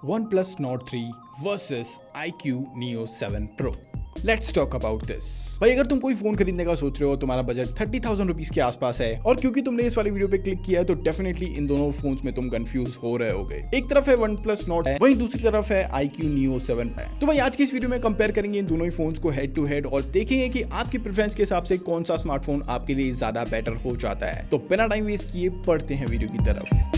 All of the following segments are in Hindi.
OnePlus Nord 3 versus iQOO Neo 7 Pro। Let's talk about this. भाई अगर तुम कोई फोन खरीदने का सोच रहे हो, तुम्हारा बजट 30,000 रुपीज के आसपास है और क्योंकि तुमने इस वाली वीडियो पे क्लिक किया है तो डेफिनेटली इन दोनों फोन्स में तुम कंफ्यूज हो रहे होगे। एक तरफ है OnePlus Nord है, वहीं दूसरी तरफ है iQOO Neo 7 है। तो भाई आज की इस वीडियो में कंपेयर करेंगे इन दोनों ही फोन्स को हेड टू हेड और देखेंगे कि आपकी प्रेफरेंस के हिसाब से कौन सा स्मार्टफोन आपके लिए ज्यादा बेटर हो जाता है। तो बिना टाइम वेस्ट किए पढ़ते हैं वीडियो की तरफ।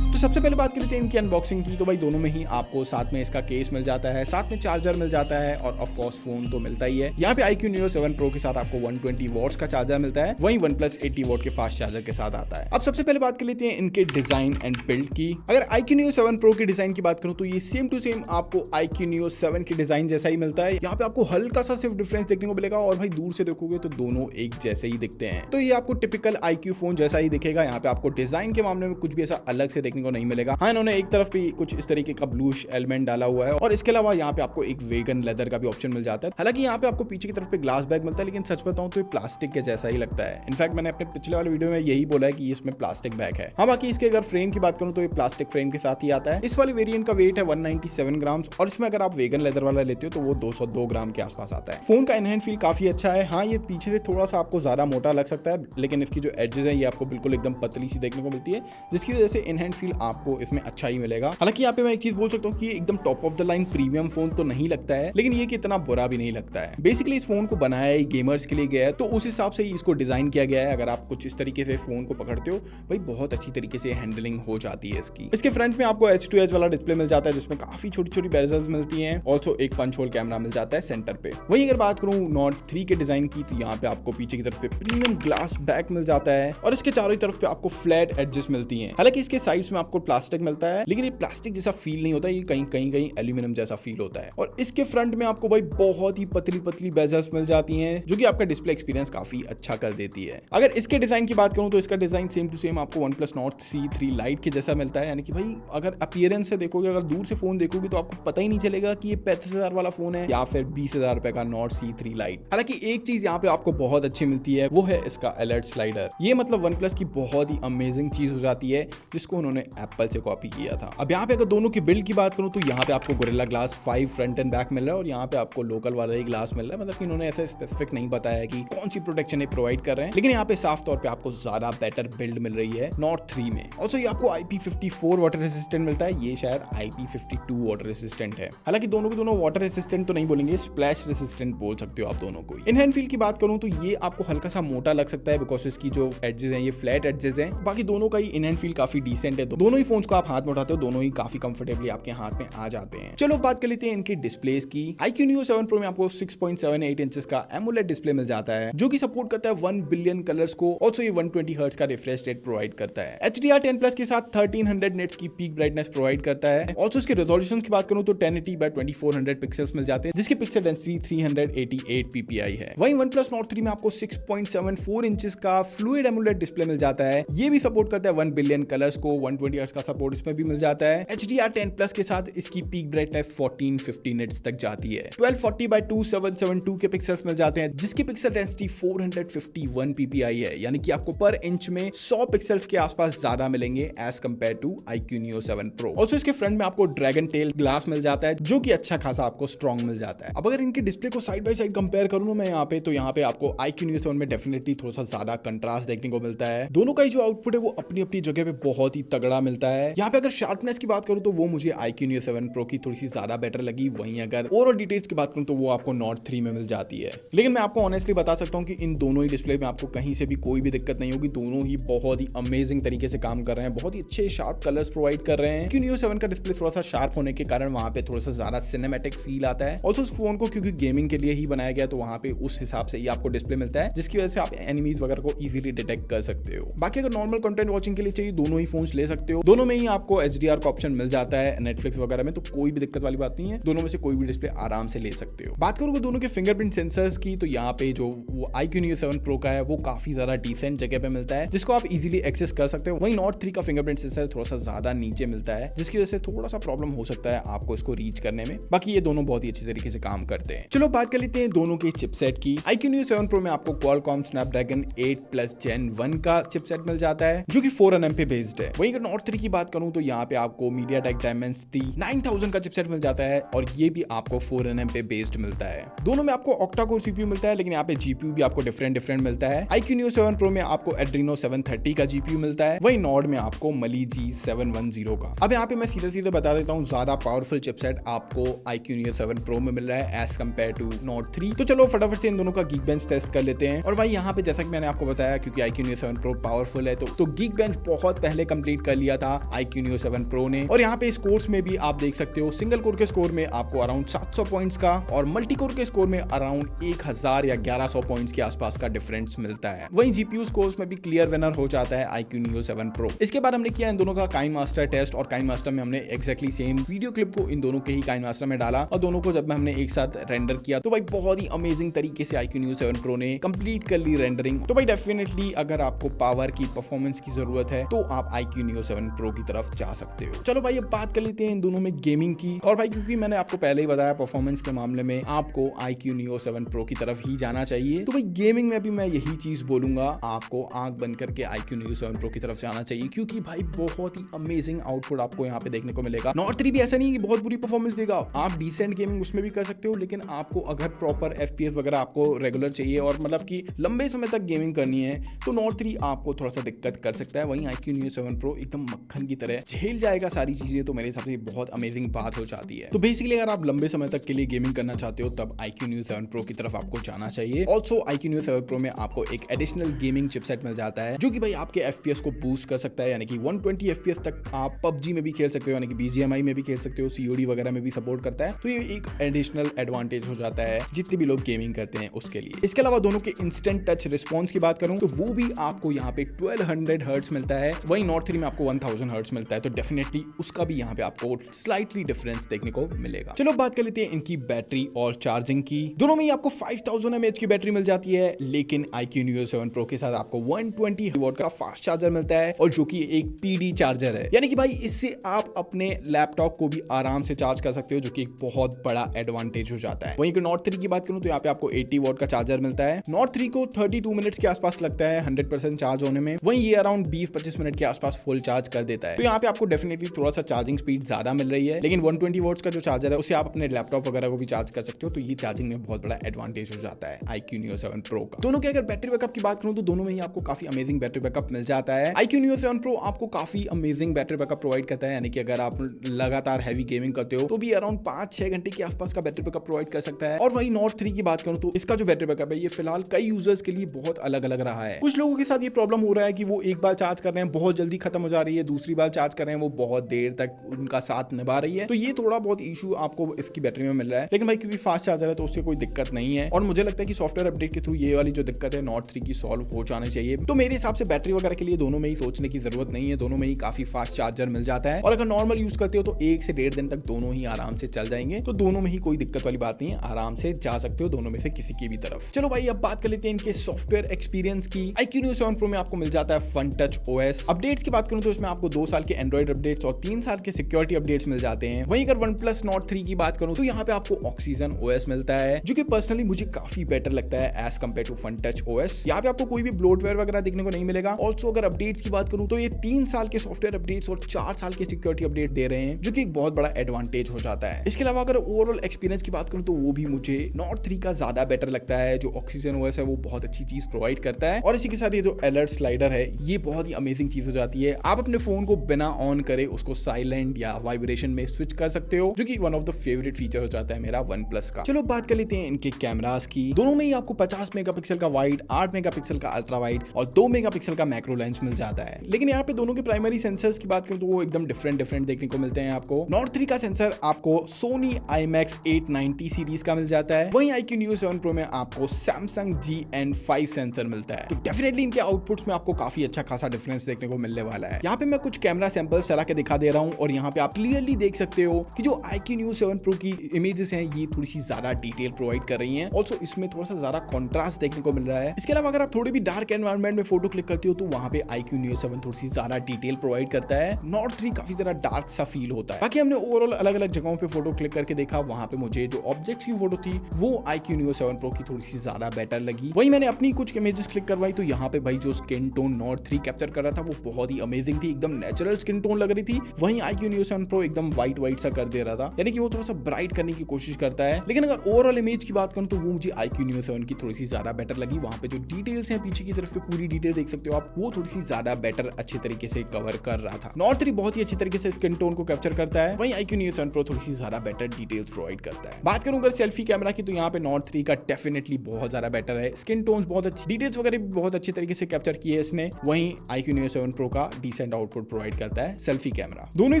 तो सबसे पहले बात कर लेते हैं इनकी अनबॉक्सिंग की। तो भाई दोनों में ही आपको साथ में इसका केस मिल जाता है, साथ में चार्जर मिल जाता है और ऑफ कोर्स फोन तो मिलता ही है। यहाँ पे iQOO Neo 7 Pro के साथ आपको 120 वॉट्स का चार्जर मिलता है, वहीं OnePlus 80 वॉट के फास्ट चार्जर के साथ आता है। अब सबसे पहले बात कर लेते हैं इनके डिजाइन एंड बिल्ड की। अगर iQOO Neo 7 Pro के डिजाइन की बात करूं तो ये सेम टू सेम आपको iQOO Neo 7 के डिजाइन जैसा ही मिलता है। यहाँ पे आपको हल्का सा सिर्फ डिफरेंस देखने को मिलेगा और भाई दूर से देखोगे तो दोनों एक जैसे ही दिखते हैं। तो ये आपको टिपिकल iQOO फोन जैसा ही दिखेगा। यहाँ पे आपको डिजाइन के मामले में कुछ भी ऐसा अलग से देखने को नहीं मिलेगा। हाँ, एक तरफ भी कुछ इस तरीके का ब्लूश एलिमेंट डाला हुआ है और इसके अलावा यहाँ पे आपको एक वेगन लेदर का भी ऑप्शन मिल जाता है। हालांकि यहाँ पे आपको पीछे की तरफ पे ग्लास बैग मिलता है, लेकिन सच बताऊं तो ये प्लास्टिक के जैसा ही लगता है। इनफैक्ट मैंने अपने पिछले वाले वीडियो में यही बोला है कि इसमें प्लास्टिक बैग है। हाँ, बाकी इसके अगर फ्रेम की बात करूं तो ये प्लास्टिक फ्रेम के साथ ही आता है। इस वाली वेरिएंट का वेट है 197 ग्राम और इसमें अगर आप वेगन लेदर वाला लेते हो तो वो 202 ग्राम के आसपास आता है। फोन का इनहैंड फील काफी अच्छा है। हाँ, ये पीछे से थोड़ा सा आपको ज्यादा मोटा लग सकता है, लेकिन इसकी जो एजेस है ये आपको बिल्कुल एकदम पतली सी देखने को मिलती है, जिसकी वजह से इनहैंड फील आपको इसमें अच्छा ही मिलेगा। हालांकि यहाँ पे मैं एक चीज बोल सकता हूँ कि एकदम top of the line premium phone तो नहीं लगता है, लेकिन ये कि इतना बुरा भी नहीं लगता है। बेसिकली इस फोन को बनाया ही गेमर्स के लिए गया है, तो उस हिसाब से ही इसको डिजाइन किया गया है। अगर आप कुछ इस तरीके से फोन को पकड़ते हो भाई बहुत अच्छी तरीके से हैंडलिंग हो जाती है इसकी। इसके फ्रंट में आपको एज टू एज वाला डिस्प्ले मिल जाता है, जिसमें काफी छोटी छोटी बेजल्स मिलती हैं। ऑल्सो एक पंच होल कैमरा मिल जाता है सेंटर पे। वहीं अगर बात करूं Nord 3 के डिजाइन की तो यहाँ पे आपको पीछे की तरफ पे प्रीमियम ग्लास बैक मिल जाता है और इसके चारों तरफ पे आपको फ्लैट एडजस्ट मिलती हैं। हालांकि इसके साइड्स में आपको प्लास्टिक मिलता है, लेकिन ये प्लास्टिक जैसा फील नहीं होता, ये कहीं एल्यूमिनियम जैसा फील होता है। और इसके फ्रंट में आपको भाई बहुत ही पतली पतली बेजल्स मिल जाती हैं, जो कि आपका डिस्प्ले एक्सपीरियंस काफी अच्छा कर देती है। अगर इसके डिजाइन की बात करूं तो इसका डिजाइन सेम टू सेम आपको OnePlus Nord C3 Lite के जैसा मिलता है। यानी कि भाई अगर अपीयरेंस से देखोगे, अगर दूर से फोन देखोगे तो आपको पता ही नहीं चलेगा कि ये 35,000 वाला फोन है या फिर 20,000 रुपए का Nord C3 Lite। हालांकि एक चीज यहाँ पे आपको बहुत अच्छी मिलती है, वो है इसका अलर्ट स्लाइडर। ये मतलब OnePlus की बहुत ही अमेजिंग चीज हो जाती है, जिसको उन्होंने एप्पल से कॉपी किया था। अब यहाँ पे अगर दोनों की बिल्ड की बात करूं तो यहाँ पे आपको gorilla glass 5 front and back मिल रहा है और यहाँ पे आपको लोकल वाला ही ग्लास मिल रहा है। मतलब कि इन्होंने ऐसे स्पेसिफिक नहीं बताया कि कौन सी प्रोटेक्शन ये प्रोवाइड कर रहे हैं, लेकिन यहाँ पे साफ तौर पे आपको ज्यादा बेटर बिल्ड मिल रही है Nord 3 में। ऑल्सो ये आपको IP54 वाटर रेसिस्टेंट मिलता है, ये शायद IP52 वाटर रेसिस्टेंट है। हालांकि दोनों के दोनों वाटर रेसिस्टेंट तो नहीं बोलेंगे, स्प्लैश रेसिस्टेंट बोल सकते हो आप दोनों को। इन हैंड फील की बात करूं तो ये आपको हल्का सा मोटा लग सकता है, बिकॉज इसकी जो एडजेस हैं ये फ्लैट एडजेस हैं। बाकी दोनों का ही इन हैंड फील काफी डिसेंट है। दोनों ही फोन्स को आप हाथ में उठाते हो, दोनों ही काफी कंफर्टेबली आपके हाथ में आ जाते हैं। चलो बात कर लेते हैं इनके डिस्प्लेस की। iQOO Neo 7 Pro में आपको 6.78 इंचेस का AMOLED डिस्प्ले मिल जाता है, जो कि सपोर्ट करता है 1 बिलियन कलर्स को। ऑल्सो ये 120 हर्ट्ज का रिफ्रेश रेट प्रोवाइड करता है। HDR10+ के साथ 1300 निट्स की पीक ब्राइटनेस प्रोवाइड करता है। ऑल्सो इसके रेजोल्यूशन की बात करूं तो 1080 by 2400 पिक्सल्स मिल जाते हैं, जिसकी पिक्सल डेंसिटी 388 ppi है। वहीं OnePlus Nord 3 में आपको 6.74 इंचेस का फ्लूइड AMOLED डिस्प्ले मिल जाता है। ये भी सपोर्ट करता है 1 बिलियन कलर्स को। 120 हर्ट्ज का सपोर्ट इसमें भी मिल जाता है। HDR10+ के साथ इसकी पीक ब्राइटनेस 1450 निट्स तक जाती है। 1240 by 2772 के पिक्सल्स मिल जाते हैं, जिसकी पिक्सल डेंसिटी 451 ppi है। यानी कि आपको पर इंच में 100 पिक्सल्स के आसपास ज्यादा मिलेंगे as compare to iQOO Neo 7 Pro। Also इसके फ्रंट में आपको ड्रैगन टेल ग्लास मिल जाता है, जो कि अच्छा खासा आपको स्ट्रॉन्ग मिल जाता है। अब अगर इनके डिस्प्ले को साइड बाय साइड कंपेयर करूं मैं यहाँ पे, तो यहाँ पे आपको iQOO Neo 7 में डेफिनेटली थोड़ा सा ज्यादा कंट्रास्ट देखने को मिलता है। दोनों का ही जो आउटपुट है वो अपनी अपनी जगह पे बहुत ही तगड़ा मिलता है। यहाँ पे अगर शार्पनेस की बात करूं तो वो मुझे iQOO Neo 7 Pro की थोड़ी सी ज्यादा बेटर लगी। वहीं अगर ओवरऑल डिटेल्स की बात करूं तो वो आपको Nord 3 में मिल जाती है। लेकिन मैं आपको ऑनेस्टली बता सकता हूं कि इन दोनों ही डिस्प्ले में आपको कहीं से भी कोई भी दिक्कत नहीं होगी। दोनों ही बहुत ही अमेजिंग तरीके से काम कर रहे हैं, बहुत ही अच्छे शार्प कलर्स प्रोवाइड कर रहे हैं। iQOO Neo 7 का डिस्प्ले थोड़ा सा शार्प होने के कारण वहां पे थोड़ा सा ज्यादा सिनेमैटिक फील आता है। ऑल्सो इस फोन को क्योंकि गेमिंग के लिए ही बनाया गया, तो वहां पे उस हिसाब से ही आपको डिस्प्ले मिलता है, जिसकी वजह से आप एनिमीज वगैरह को इजीली डिटेक्ट कर सकते हो। बाकी अगर नॉर्मल कंटेंट वॉचिंग के लिए चाहिए, दोनों ही फोन्स ले सकते हो। दोनों में ही आपको HDR का ऑप्शन मिल जाता है नेटफ्लिक्स वगैरह में, तो कोई भी दिक्कत वाली बात नहीं है। दोनों में से कोई भी डिस्प्ले आराम से ले सकते हो। बात करूंगा दोनों के फिंगरप्रिंट सेंसर्स की, तो यहाँ पे जो iQOO Neo 7 Pro का है वो काफी ज्यादा डिसेंट जगह पे मिलता है, जिसको आप इजीली एक्सेस कर सकते हो। वहीं Nord 3 का फिंगरप्रिंट सेंसर थोड़ा सा ज्यादा नीचे मिलता है, जिसकी वजह से थोड़ा सा प्रॉब्लम हो सकता है आपको इसको रीच करने में। बाकी ये दोनों बहुत ही अच्छी तरीके से काम करते हैं। चलो बात कर लेते हैं दोनों के चिपसेट की। iQOO Neo 7 Pro में आपको Qualcomm Snapdragon 8+ Gen 1 का चिपसेट मिल जाता है, जो कि 4nm पे बेस्ड है। वहीं अगर नॉट 3 की बात करूं तो यहाँ पे आपको MediaTek Dimensity 9000 का चिपसेट मिल जाता है और ये भी आपको 4nm पे बेस्ड मिलता है। दोनों में आपको ऑक्टा कोर CPU मिलता है, लेकिन यहाँ पे GPU भी आपको डिफरेंट मिलता है। iQOO Neo 7 Pro में आपको Adreno 730 का GPU मिलता है, वही नॉर्ड में आपको Mali G710 का। अब यहाँ पे मैं सीधे बता देता हूँ, ज्यादा पावरफुल चिपसेट आपको iQOO Neo 7 Pro में मिल रहा है एज कम्पेयर टू नॉट 3। तो चलो फटाफट से इन दोनों का Geekbench टेस्ट कर लेते हैं। और भाई यहाँ पे जैसा कि मैंने आपको बताया, क्योंकि iQOO Neo 7 Pro पावरफुल है तो Geekbench बहुत पहले कंप्लीट कर लिया था iQOO Neo 7 Pro ने। और यहाँ पे स्कोर्स में भी आप देख सकते हो, सिंगल कोर के स्कोर में आपको अराउंड 700 पॉइंट्स का और मल्टी कोर के स्कोर में अराउंड 1000 या 1100 पॉइंट्स के आसपास का डिफरेंस मिलता है। वहीं जीपीयू स्कोर्स में भी क्लियर विनर हो जाता है iQOO Neo 7 Pro। इसके बाद हमने किया इन दोनों का काइनमास्टर टेस्ट और काइनमास्टर में हमने एक्जैक्टली सेम वीडियो क्लिप को इन दोनों के ही काइनमास्टर में डाला और दोनों को जब हमने एक साथ रेंडर किया तो भाई बहुत ही अमेजिंग तरीके से iQOO Neo 7 Pro ने कंप्लीट कर ली रेंडरिंग। तो भाई डेफिनेटली अगर आपको पावर की परफॉर्मेंस की जरूरत है तो आप iQOO Neo 7 Pro की तरफ जा सकते हो। चलो भाई अब बात कर लेते हैं इन दोनों में गेमिंग की। और भाई क्योंकि मैंने आपको पहले ही बताया परफॉर्मेंस के मामले में आपको iQOO Neo 7 Pro की तरफ ही जाना चाहिए, तो भाई गेमिंग में भी मैं यही चीज बोलूंगा, आपको आंख बंद करके iQOO Neo 7 Pro की तरफ जाना चाहिए, क्योंकि भाई बहुत ही अमेजिंग आउटपुट आपको यहाँ पे देखने को मिलेगा। नॉट 3 भी ऐसा नहीं कि बहुत बुरी परफॉर्मेंस देगा, आप डिसेंट गेमिंग उसमें भी कर सकते हो, लेकिन आपको अगर प्रॉपर FPS वगैरह आपको रेगुलर चाहिए और मतलब कि लंबे समय तक गेमिंग करनी है तो नॉट 3 आपको थोड़ा सा दिक्कत कर सकता है। वहीं iQOO Neo 7 Pro एकदम मक्खन की तरह झेल जाएगा सारी चीजें, तो मेरे हिसाब से बहुत अमेजिंग बात हो जाती है। तो बेसिकली अगर आप लंबे समय तक के लिए गेमिंग करना चाहते हो तब iQOO Neo 7 Pro की तरफ आपको जाना चाहिए। ऑल्सो iQOO Neo 7 Pro में आपको एक एडिशनल गेमिंग चिपसेट मिल जाता है जो कि भाई आपके FPS को बूस्ट कर सकता है, यानी कि 120 FPS तक आप PUBG में भी खेल सकते हो, यानी कि BGMI में भी खेल सकते हो, COD वगैरह में भी सपोर्ट करता है। तो ये एक एडिशनल एडवांटेज हो जाता है जितने भी लोग गेमिंग करते हैं उसके लिए। इसके अलावा दोनों के इंस्टेंट टच रिस्पॉन्स की बात करूं तो वो भी आपको यहाँ पे 1200 हर्ट्ज मिलता है, वहीं नॉट 3 में आपको 1000 हर्ट्ज मिलता है। तो डेफिनेटली उसका भी यहाँ पे आपको स्लाइटली डिफरेंस देखने को मिलेगा। चलो बात कर लेते हैं इनकी बैटरी और चार्जिंग की। दोनों में ही आपको 5000 mAh की बैटरी मिल जाती है, लेकिन iQOO Neo 7 Pro के साथ आपको 120 वॉट का फास्ट चार्जर मिलता है और जो कि एक PD चार्जर है, यानी कि भाई इससे आप अपने लैपटॉप को भी आराम से चार्ज कर सकते हो, जो कि एक बहुत बड़ा एडवांटेज हो जाता है। वहीं नॉट 3 की बात करूं तो यहाँ पे आपको 80 वॉट का चार्जर मिलता है। नॉट 3 को 32 मिनट्स के आसपास लगता है 100% चार्ज होने में, वहीं ये अराउंड 20-25 मिनट के आसपास फुल चार्ज कर देता है। तो यहाँ पे आपको डेफिनेटली थोड़ा सा चार्जिंग स्पीड ज्यादा मिल रही है, लेकिन 120 वॉट्स का जो चार्जर है उससे आप अपने लैपटॉप वगैरह को भी चार्ज कर सकते हो, तो ये चार्जिंग में बहुत बड़ा एडवांटेज हो जाता है iQOO Neo 7 Pro का। दोनों के अगर बैटरी बैकअप की बात करूं तो दोनों में ही आपको काफी अमेजिंग बैटरी बैकअप मिल जाता है। iQOO Neo 7 Pro आपको काफी अमेजिंग बैटरी बैकअप प्रोवाइड करता है, यानी कि अगर आप लगातार हैवी गेमिंग करते हो तो भी अराउंड 5-6 घंटे के आसपास का बैटरी बैकअप प्रोवाइड कर सकता है। और वही नॉट 3 की बात करूं तो इसका जो बैटरी बैकअप है ये फिलहाल कई यूजर्स के लिए बहुत अलग अलग रहा है। कुछ लोगों के साथ ये प्रॉब्लम हो रहा है कि वो एक बार चार्ज कर रहे हैं बहुत जल्दी खत्म हो जा रही है, दूसरी बार चार्ज कर रहे हैं वो बहुत देर तक उनका साथ निभा रही है, तो ये थोड़ा बहुत इशू आपको इसकी बैटरी में मिल रहा है। लेकिन भाई क्योंकि फास्ट चार्जर है तो उससे कोई दिक्कत नहीं है, और मुझे लगता है कि सॉफ्टवेयर अपडेट के थ्रू ये वाली जो दिक्कत है नॉट 3 की सॉल्व हो जानी चाहिए। तो मेरे हिसाब से बैटरी वगैरह के लिए दोनों में ही सोचने की जरूरत नहीं है, दोनों में ही काफी फास्ट चार्जर मिल जाता है, और अगर नॉर्मल यूज करते हो तो 1 से 1.5 दिन तक दोनों ही आराम से चल जाएंगे। तो दोनों में ही कोई दिक्कत वाली बात नहीं है, आराम से जा सकते हो दोनों में से किसी की भी तरफ। चलो भाई अब बात कर लेते हैं इनके सॉफ्टवेयर एक्सपीरियंस की। iQOO Neo 7 Pro में आपको मिल जाता है Fun Touch OS। अपडेट्स की बात करूं तो इसमें आपको 2 साल के एंड्रॉइड अपडेट्स और 3 साल के सिक्योरिटी अपडेट्स मिल जाते हैं। वहीं अगर OnePlus Nord 3 की बात करूं तो यहाँ पे आपको Oxygen OS मिलता है, जो कि पर्सनली मुझे काफी बेटर लगता है as compare to Fun Touch OS। यहाँ पे आपको कोई भी ब्लोटवेयर वगैरह देखने को नहीं मिलेगा। ऑल्सो अगर अपडेट्स की बात करूं तो ये 3 साल के सॉफ्टवेयर अपडेट्स और 4 साल के सिक्योरिटी अपडेट दे रहे हैं, जो कि एक बहुत बड़ा एडवांटेज हो जाता है। इसके अलावा अगर ओवरऑल एक्सपीरियंस की बात करूं तो वो भी मुझे Nord 3 का ज्यादा बेटर लगता है। जो Oxygen OS है वो बहुत अच्छी चीज प्रोवाइड करता है, और इसी के साथ ये जो अलर्ट स्लाइडर है ये बहुत ही अमेजिंग चीज हो जाती है। आप अपने फोन को बिना ऑन करे उसको साइलेंट या वाइब्रेशन में स्विच कर सकते हो, जो कि one of the favourite feature हो जाता है मेरा OnePlus का। चलो बात कर लेते हैं इनके कैमरास की। दोनों में ही आपको 50 मेगापिक्सल का वाइड, 8 मेगापिक्सल का अल्ट्रा वाइड और 2 मेगापिक्सल का मैक्रो लेंस मिल जाता है। लेकिन यहाँ पे दोनों के प्राइमरी सेंसर्स की बात करें तो वो एकदम डिफरेंट देखने को मिलते हैं आपको। Nord 3 का सेंसर आपको Sony IMX 890 सीरीज का मिल जाता है, वहीं iQOO Neo 7 Pro में आपको Samsung GN5 सेंसर मिलता है। तो डेफिनेटली इनके आउटपुट्स में आपको काफी अच्छा खासा डिफरेंस देखने को मिलने वाला है। यहाँ पे मैं कुछ कैमरा सैंपल्स चला के दिखा दे रहा हूँ, और यहाँ पे आप क्लियरली देख सकते हो कि जो iQOO Neo 7 Pro की इमेजेस हैं ये थोड़ी सी ज्यादा डिटेल प्रोवाइड कर रही हैं। ऑल्सो इसमें थोड़ा सा ज्यादा कॉन्ट्रास्ट देखने को मिल रहा है। इसके अलावा अगर आप थोड़ी भी डार्क एनवायरनमेंट में फोटो क्लिक करते हो तो वहाँ पे iQOO Neo 7 थोड़ी सी ज्यादा डिटेल प्रोवाइड करता है। Nord 3 काफी ज्यादा डार्क सा फील होता है। बाकी हमने ओवरऑल अलग अलग जगहों पे फोटो क्लिक करके देखा, वहाँ पे मुझे जो ऑब्जेक्ट्स की फोटो थी वो iQOO Neo 7 Pro की थोड़ी सी ज्यादा बेटर लगी। वहीं मैंने अपनी कुछ इमेजेस क्लिक करवाई तो यहाँ पे भाई जो स्किन टोन Nord 3 कैप्चर कर रहा था वो बहुत ही अमेजिंग थी। थी, एकदम नेचुरल स्किन टोन लग रही थी। वहीं iQOO Neo 7 Pro एकदम व्हाइट सा कर दे रहा था, यानी कि वो थोड़ा सा ब्राइट करने की कोशिश करता है। लेकिन अगर ओवरऑल इमेज की बात करूं तो वो मुझे iQOO Neo 7 की थोड़ी सी ज्यादा बेटर लगी। वहां पे जो डिटेल्स हैं पीछे की तरफ पे पूरी डिटेल देख सकते हो आप, वो थोड़ी सी ज्यादा बेटर अच्छे तरीके से कवर कर रहा था। Nord 3 बहुत ही अच्छी तरीके से स्किन टोन को कैप्चर करता है, वहीं iQOO Neo 7 Pro थोड़ी सी ज्यादा बेटर डिटेल्स प्रोवाइड करता है। बात करूं अगर सेल्फी कैमरा की, तो यहाँ पे Nord 3 का डेफिनेटली बहुत ज्यादा बेटर है। स्किन टोन्स बहुत अच्छी, डिटेल्स वगैरह भी बहुत अच्छी तरीके से कैप्चर किए इसने। वहीं iQOO Neo 7 Pro का डिसेंट आउटपुट प्रोवाइड करता है सेल्फी कैमरा। दोनों ही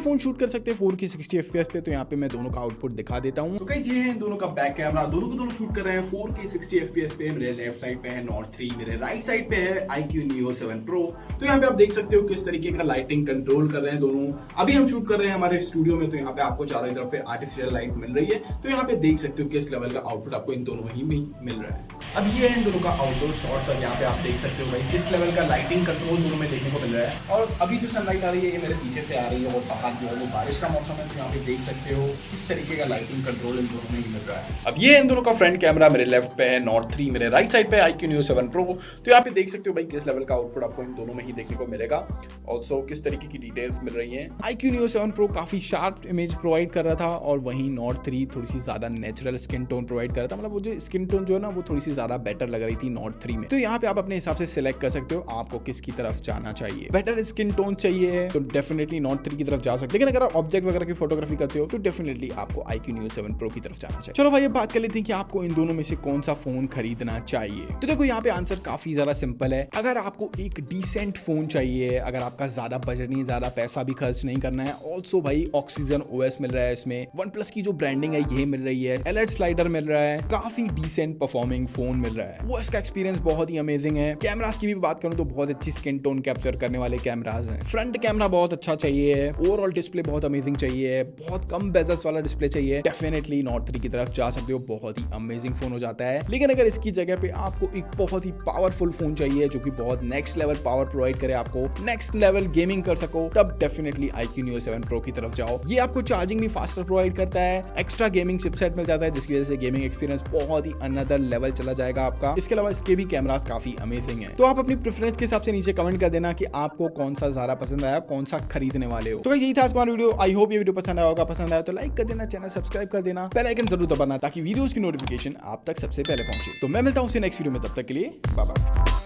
फोन शूट कर सकते हैं 4K 60 FPS पे। तो यहाँ पे मैं दोनों का आउटपुट दिखा देता हूँ। तो ये है दोनों का बैक कैमरा, दोनों को दोनों शूट कर रहे हैं 4K 60 FPS पे। मेरे लेफ्ट साइड पे है Nord 3, मेरे राइट साइड पे है iQOO Neo 7 Pro। तो यहाँ पे आप देख सकते हो किस तरीके का लाइटिंग कंट्रोल कर रहे हैं दोनों। अभी हम शूट कर रहे हैं हमारे स्टूडियो में, तो यहाँ पे आपको चारों तरफ पे आर्टिफिशियल लाइट मिल रही है। तो यहाँ पे देख सकते हो किस लेवल का आउटपुट आपको इन दोनों ही में मिल रहा है। अब ये है इन दोनों का आउटडोर शॉट, और यहाँ पे आप देख सकते हो भाई किस लेवल का लाइटिंग कंट्रोल दोनों में देखने को मिल रहा है। और अभी जो सनलाइट आ रही है ये मेरे पीछे से आ रही है, और बाहर जो है वो बारिश का मौसम है। तो यहाँ पे देख सकते हो किस तरीके का लाइटिंग कंट्रोल इन दोनों में ही मिल रहा है। अब ये इन दोनों का फ्रंट कैमरा, मेरे लेफ्ट पे है Nord 3, मेरे राइट साइड पे iQOO Neo 7 Pro। तो यहाँ पे देख सकते हो भाई किस लेवल का आउटपुट आपको इन दोनों में ही देखने को मिलेगा। ऑल्सो किस तरीके की डिटेल्स मिल रही हैं। iQOO Neo 7 Pro काफी शार्प इमेज प्रोवाइड कर रहा था, और वहीं Nord 3 थोड़ी सी ज्यादा नेचुरल स्किन टोन प्रोवाइड कर रहा था। मतलब वो जो स्किन टोन जो है ना वो थोड़ी सी ज्यादा बेटर लग रही थी Nord 3 में। तो यहाँ पे आप अपने हिसाब से सिलेक्ट कर सकते हो आपको किसकी तरफ जाना चाहिए। बेटर स्किन टोन चाहिए तो डेफिनेटली Nord 3 की तरफ जा सकते हो, लेकिन अगर आप ऑब्जेक्ट वगैरह की फोटोग्राफी करते हो तो डेफिनेटली आपको iQOO Neo 7 Pro की तरफ जाना चाहिए। चलो भाई अब बात कर लेते हैं कि आपको इन दोनों में से कौन सा फोन खरीदना चाहिए। तो देखो यहाँ पे आंसर काफी ज्यादा सिंपल है। अगर आपको एक डिसेंट फोन चाहिए, अगर आपका ज्यादा बजट नहीं, ज्यादा पैसा भी खर्च नहीं करना है, ऑल्सो भाई Oxygen OS मिल रहा है इसमें, OnePlus की जो ब्रांडिंग है ये मिल रही है, LED स्लाइडर मिल रहा है, काफी डिसेंट परफॉर्मिंग फोन मिल रहा है। वो इसका एक्सपीरियंस बहुत ही अमेजिंग है। कैमरास की भी बात करूं तो बहुत अच्छी स्किन टोन कैप्चर करने वाले कैमरास हैं। फ्रंट कैमरा बहुत अच्छा चाहिए, ओवरऑल डिस्प्ले बहुत अमेजिंग चाहिए, बहुत कम बेजल्स वाला डिस्प्ले चाहिए, डेफिनेटली Nord 3 की तरफ जा सकते हो। बहुत ही अमेजिंग फोन हो जाता है। लेकिन अगर इसकी जगह पे आपको एक बहुत ही पावरफुल फोन चाहिए जो कि बहुत नेक्स्ट लेवल पावर प्रोवाइड करे, आपको नेक्स्ट लेवल गेमिंग कर सको, तब डेफिनेटली iQOO Neo 7 Pro की तरफ जाओ। ये आपको चार्जिंग भी फास्टर प्रोवाइड करता है, एक्स्ट्रा गेमिंग चिपसेट मिल जाता है, जिसकी वजह से गेमिंग एक्सपीरियंस बहुत ही अनदर लेवल चला जाएगा आपका। इसके अलावा इसके भी कैमरास काफी अमेजिंग है। तो आप अपनी प्रेफरेंस के हिसाब से नीचे कमेंट कर देना कि आपको कौन सा ज्यादा पसंद आया, कौन सा खरीदने वाले हो। तो यही था हमारा वीडियो। आई होप ये वीडियो पसंद आया होगा। पसंद आया तो लाइक कर देना, चैनल सब्सक्राइब कर देना, बेल आइकन जरूर दबाना ताकि वीडियोस की नोटिफिकेशन आप तक सबसे पहले पहुंचे। तो मैं मिलता हूं नेक्स्ट वीडियो में, तब तक के लिए बाय बाय।